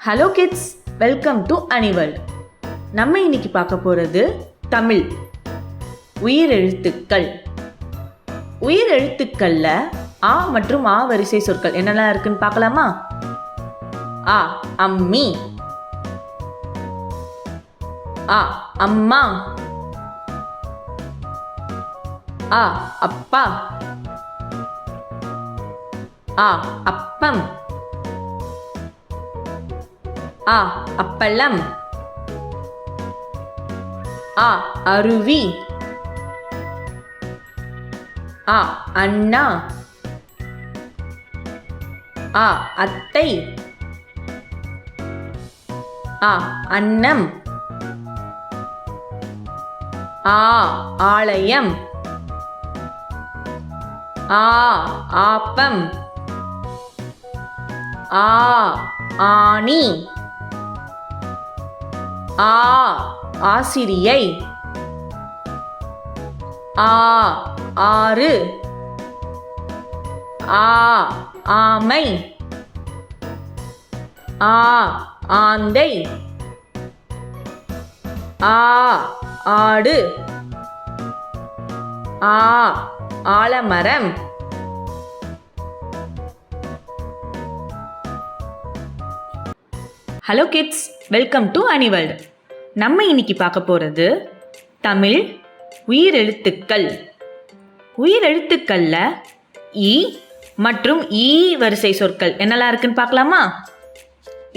Hello kids, welcome to any world. நம்ம இன்னைக்கு பார்க்க போகிறது தமிழ் உயிரெழுத்துக்கள். உயிரெழுத்துக்கள்ல ஆ மற்றும் ஆ வரிசை சொற்கள் என்னெல்லாம் இருக்குன்னு பார்க்கலாமா? ஆ அம்மி, ஆ அம்மா, ஆ அப்பா, ஆ அப்பம், ஆ அப்பளம், ஆ அருவி, ஆ அண்ணா, ஆ அத்தை, ஆ அன்னம், ஆ ஆலயம், ஆ ஆப்பம், ஆ ஆணி, ஆ ஆசிரியை, ஆ ஆறு, ஆ ஆமை, ஆ ஆந்தை, ஆ ஆடு, ஆ ஆலமரம். Hello kids, welcome to any world. நம்ம இன்னைக்கு பார்க்க போகிறது தமிழ் உயிரெழுத்துக்கள். உயிரெழுத்துக்கள்ல இ மற்றும் ஈ வரிசை சொற்கள் என்னெல்லாம் இருக்குன்னு பார்க்கலாமா?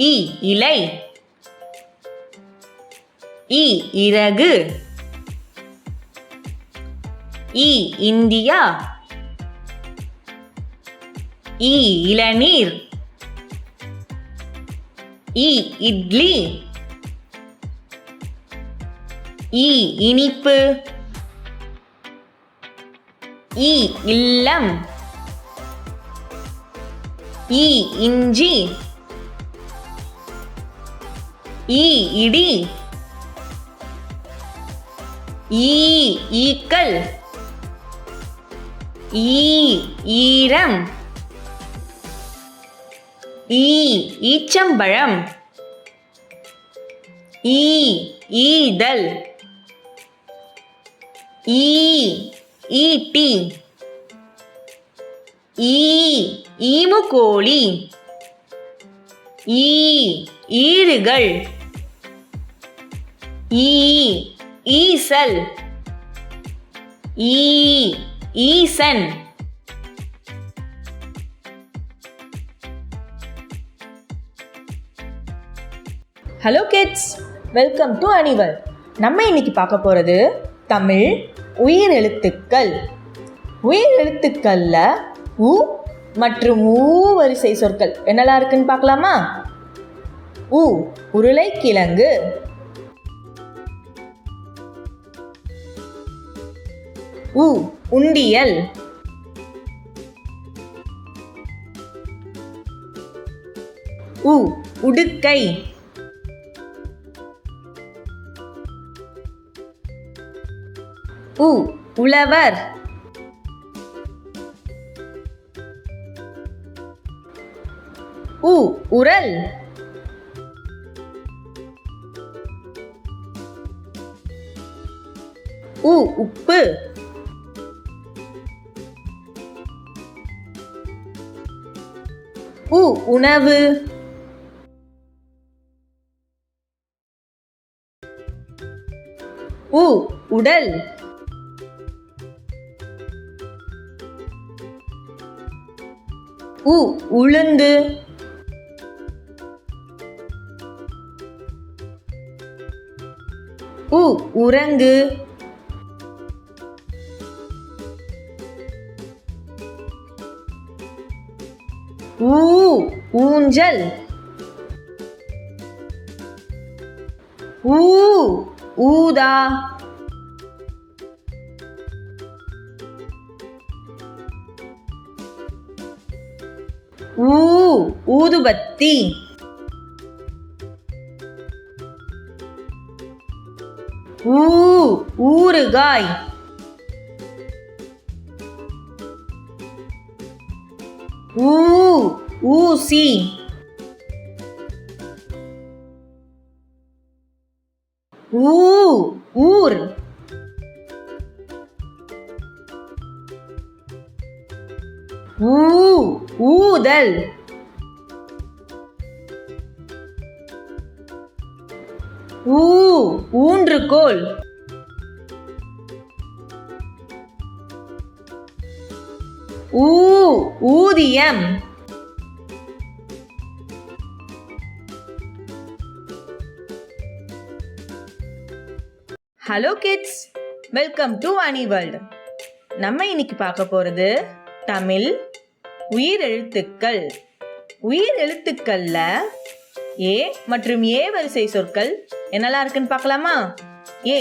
இ இலை, இ இறகு, இ இந்தியா, இ இளநீர், இ இட்லி, இ இனிப்பு, இ இல்லம், இ இஞ்சி, இ இடி, ஈ ஈக்கள், ஈ ஈரம், ஈ ஈச்சம்பழம், ஈ ஈதல், ஈ ஈட்டி, ஈ ஈமுகோழி, ஈ ஈறுகள், ஈ ஈசல், ஈ ஈசன். Hello kids, welcome to any world. நம்ம இன்னைக்கு பார்க்க போகிறது தமிழ் உயிரெழுத்துக்கள். உயிரெழுத்துக்கள்ல உ மற்றும் ஊ வரிசை சொற்கள் என்னெல்லாம் இருக்குன்னு பார்க்கலாமா? உ உருளைக்கிழங்கு, உ உண்டியல், உ உடுக்கை, உ உழவர், உ உரல், உ உப்பு, உ உணவு, உ உடல், உ உளுந்து, உ உறங்கு, ஊ ஊஞ்சல், ஊ ஊதா, ஊ ஊதுபத்தி, ஊ ஊறுகாய், ஊ ஊசி, ஊ ஊர். ஊ ஊதல். ஊ ஊன்றுகோல். ஊ ஊதியம். Hello kids, welcome to any world. நம்ம இன்னைக்கு பார்க்க போகிறது தமிழ் உயிர் எழுத்துக்கள். உயிர் எழுத்துக்கள்ல ஏ மற்றும் ஏ வரிசை சொற்கள் என்னெல்லாம் இருக்குன்னு பார்க்கலாமா? ஏ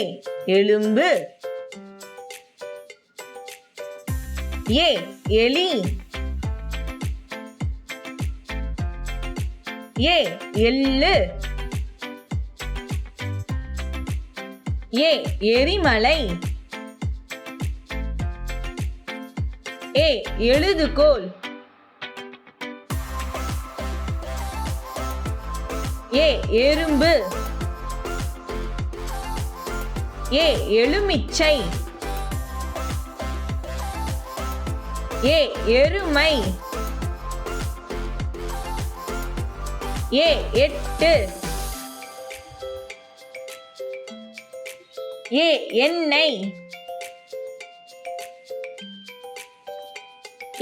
எலும்பு, ஏ எலி, ஏ எள்ளு, ஏ எரிமலை, ஏ எழுதுகோல், ஏ எறும்பு, ஏ எலுமிச்சை, ஏ எருமை, ஏ எட்டு, ஏ எண்ணெய்,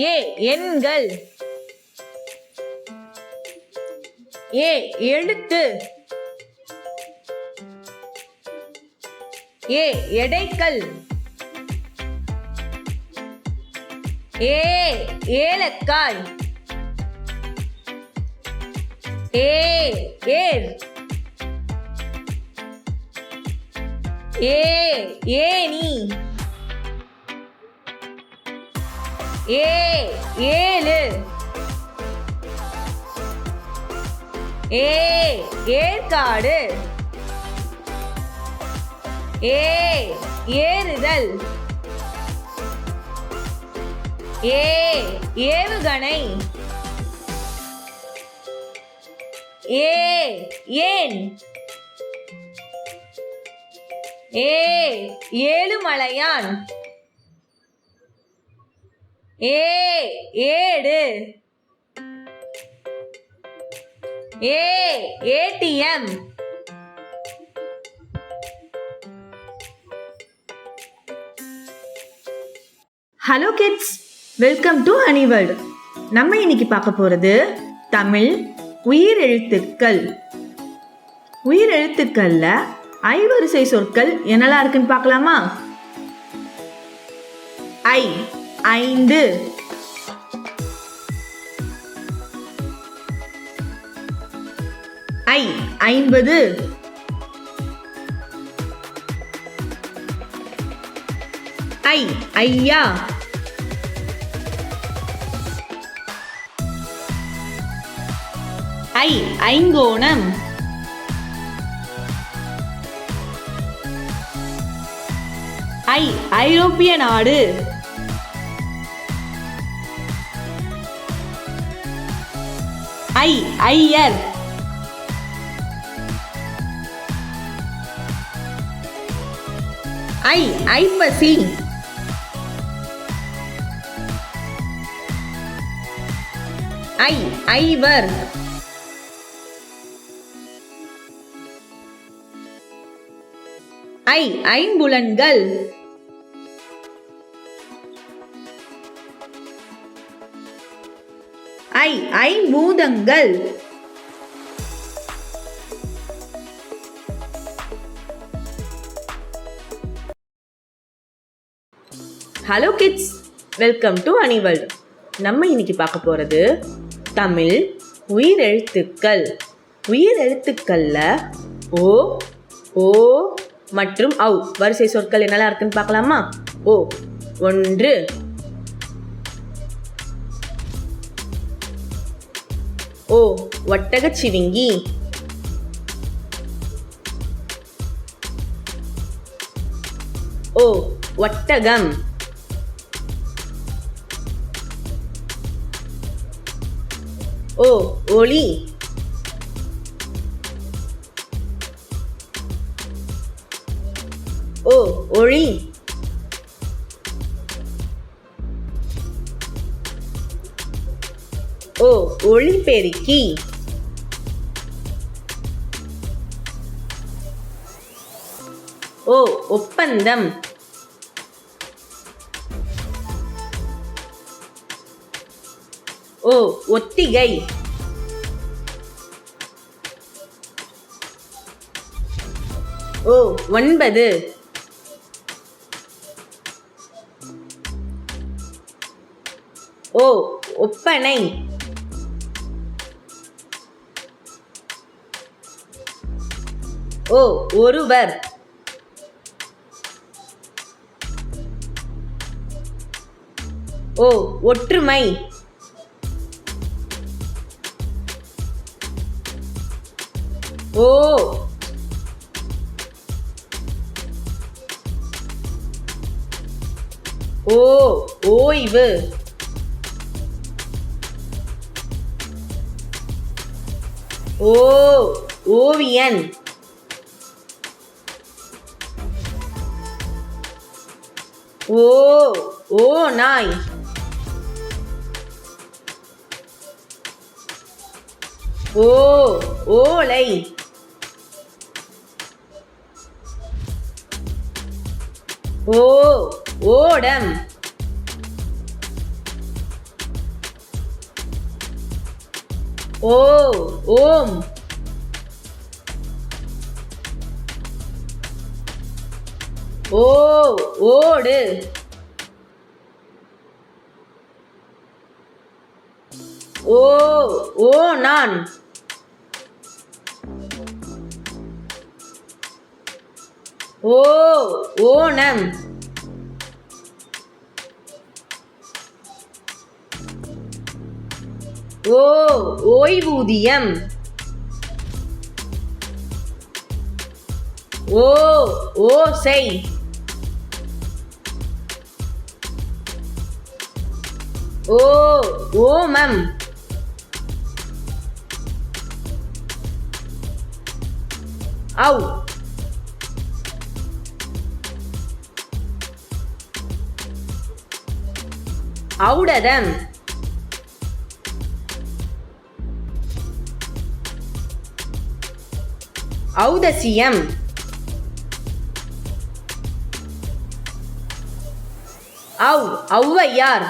ஏ எண்கள், ஏ எழுத்து, ஏ எடைக்கல், ஏ ஏலக்காய், ஏ ஏர், ஏ ஏனி, ஏ ஏழு, ஏ ஏற்காடு, ஏ ஏறுதல், ஏ ஏவுகணை, ஏ ஏன், ஏ ஏழுமலையான், ஏ ஏடு, ஏ ATM, hello kids, welcome to any world. நம்ம இன்னைக்கு பார்க்க போகிறது தமிழ் உயிர் எழுத்துக்கள். உயிர் எழுத்துக்கள்ல ஐ வரிசை சொற்கள் என்னெல்லாம் இருக்குன்னு பார்க்கலாமா? ஐ ஐந்து, ஐ ஐம்பது, ஐ ஐயா, ஐ ஐங்கோணம், ஐ ஐரோப்பிய நாடு, ஐ ஐயர், ஐ ஐப்பசி, ஐ ஐவர், ஐ ஐம்புலன்கள், ஐ ஐம்பூதங்கள், hello kids, welcome to any world. நம்ம இன்னைக்கு பார்க்க போகிறது தமிழ் உயிர் எழுத்துக்கள். உயிர் எழுத்துக்கள்ல ஓ ஓ மற்றும் ஔ வரிசை சொற்கள் என்னெல்லாம் இருக்குன்னு பார்க்கலாமா? ஓ ஒன்று, ஓ ஒட்டகச்சிவிங்கி, ஓ ஒட்டகம், ஓ ஒளி, ஒளி. ஓ ஒளிபெருக்கி. ஓ ஒப்பந்தம். ஓ ஒத்திகை. ஓ 9. ஓ ஒப்பனை. ஓ ஒருவர். ஓ ஒற்றுமை. ஓ ஓ ஓய்வு. ஓ ஓவியன். ஓ ஓநாய். ஓ ஓலை. ஓ ஓடம். ஓ ஓம். ஓ ஓடு. ஓ ஓநான். ஓ ஓணம். ஓ ஓய்வூதியம். ஓ ஓசை. ஓ ஓமம். ஔ ஔடதம். ஔதசியம். ஔவையார்.